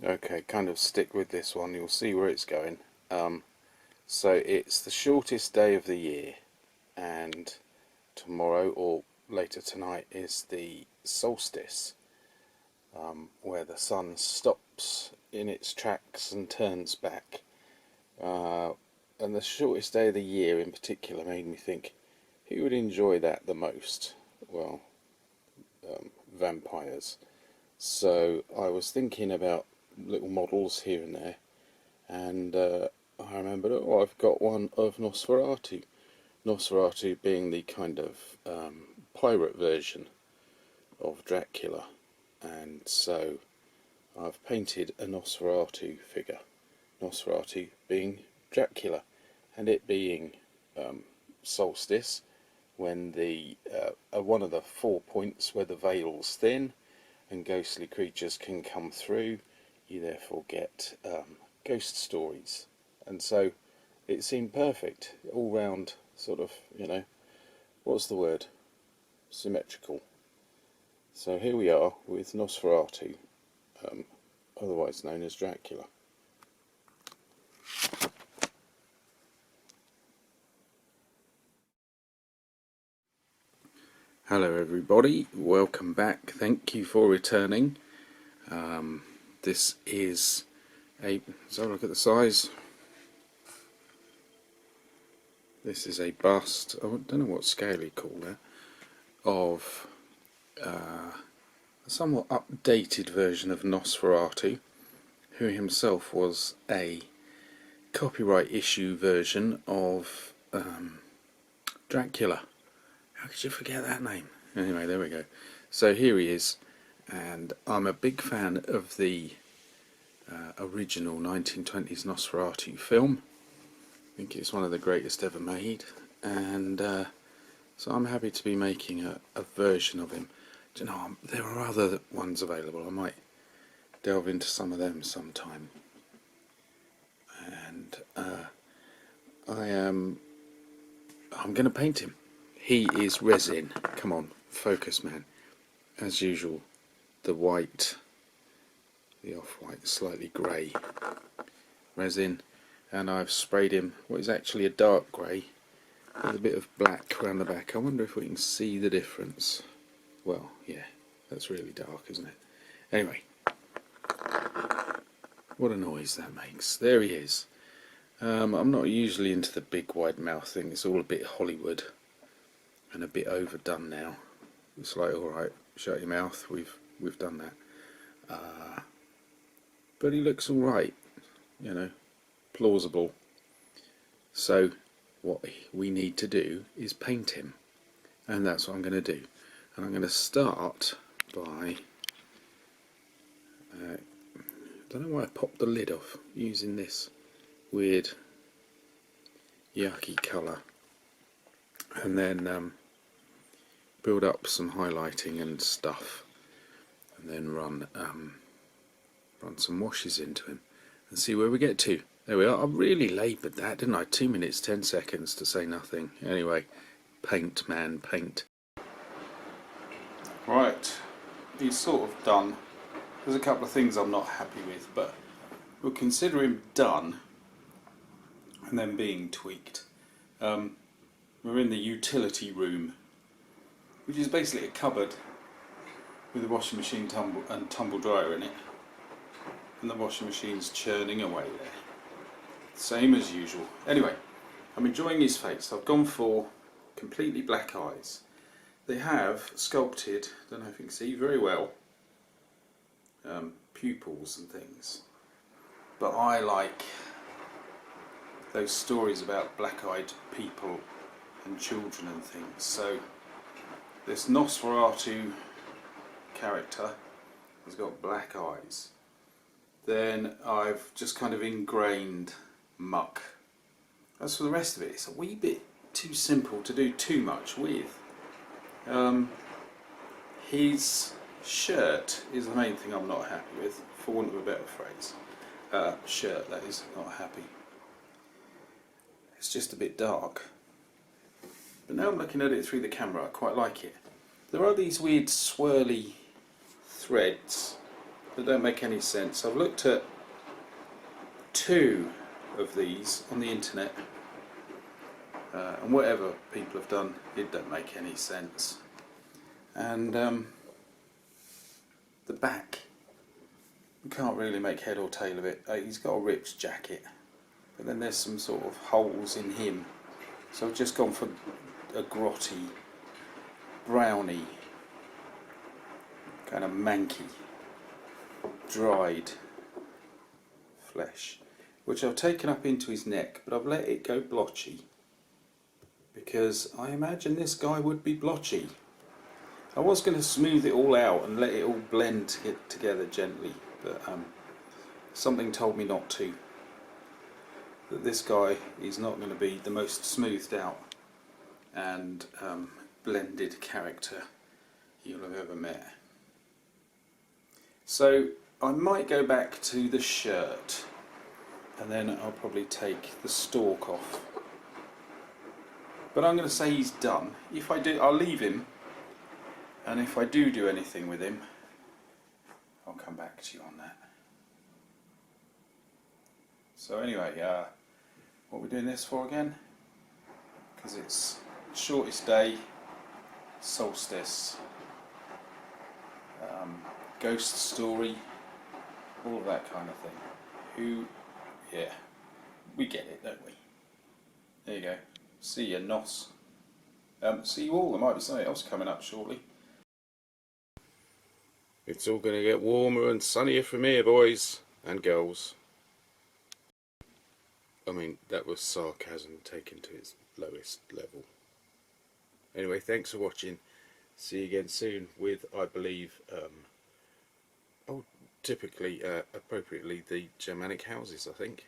Okay, kind of stick with this one, you'll see where it's going. So it's the shortest day of the year, and tomorrow or later tonight is the solstice, where the sun stops in its tracks and turns back. And the shortest day of the year in particular made me think, who would enjoy that the most? Well, vampires. So I was thinking about little models here and there, and I remembered, oh, I've got one of Nosferatu. Nosferatu being the kind of pirate version of Dracula, and so I've painted a Nosferatu figure. Nosferatu being Dracula, and it being solstice, when the one of the 4 points where the veil's thin and ghostly creatures can come through, you therefore get ghost stories. And so it seemed perfect, all round sort of, what's the word? Symmetrical. So here we are with Nosferatu, otherwise known as Dracula. Hello everybody, welcome back, thank you for returning. This is so look at the size. This is a bust, I don't know what scale you call that, of a somewhat updated version of Nosferatu, who himself was a copyright issue version of Dracula. How could you forget that name? Anyway, there we go. So here he is, and I'm a big fan of the original 1920s Nosferatu film. I think it's one of the greatest ever made, and so I'm happy to be making a version of him. Do you know, there are other ones available. I might delve into some of them sometime. And I'm going to paint him. He is resin. Come on, focus, man. As usual, the white, the off-white, slightly grey resin, and I've sprayed him what is actually a dark grey with a bit of black around the back. I wonder if we can see the difference. Well, yeah, that's really dark, isn't it? Anyway, what a noise that makes. There he is. I'm not usually into the big wide mouth thing. It's all a bit Hollywood and a bit overdone now. It's like, alright, shut your mouth, we've done that. But he looks alright, plausible. So what we need to do is paint him, and that's what I'm going to do. And I'm going to start by I don't know why I popped the lid off, using this weird yucky colour, and then build up some highlighting and stuff, and then run some washes into him and see where we get to. There we are. I really laboured that, didn't I? 2 minutes 10 seconds to say nothing. Anyway, paint, man, paint. Right, he's sort of done. There's a couple of things I'm not happy with, but we'll consider him done and then being tweaked. We're in the utility room, which is basically a cupboard with a washing machine and tumble dryer in it, and the washing machine's churning away there, same as usual. Anyway, I'm enjoying his face. I've gone for completely black eyes. They have sculpted, don't know if you can see very well, pupils and things, but I like those stories about black-eyed people and children and things. So this Nosferatu character has got black eyes. Then I've just kind of ingrained muck. As for the rest of it, it's a wee bit too simple to do too much with. His shirt is the main thing I'm not happy with, for want of a better phrase. Shirt, that is, not happy. It's just a bit dark. But now I'm looking at it through the camera, I quite like it. There are these weird swirly threads that don't make any sense. I've looked at 2 of these on the internet, and whatever people have done, it don't make any sense. And the back, you can't really make head or tail of it. He's got a ripped jacket, but then there's some sort of holes in him. So I've just gone for a grotty, browny, kind of manky, dried flesh, which I've taken up into his neck, but I've let it go blotchy because I imagine this guy would be blotchy. I was going to smooth it all out and let it all blend together gently, but something told me not to. That this guy is not going to be the most smoothed out and blended character you'll have ever met. So I might go back to the shirt, and then I'll probably take the stalk off. But I'm going to say he's done. If I do, I'll leave him, and if I do anything with him, I'll come back to you on that. So anyway, what are we doing this for again? Because it's shortest day, solstice, ghost story, all of that kind of thing. Yeah, we get it, don't we? There you go. See you, Nos. See you all. There might be something else coming up shortly. It's all going to get warmer and sunnier from here, boys and girls. I mean, that was sarcasm taken to its lowest level. Anyway, thanks for watching. See you again soon with, I believe, typically, appropriately, the Germanic houses, I think.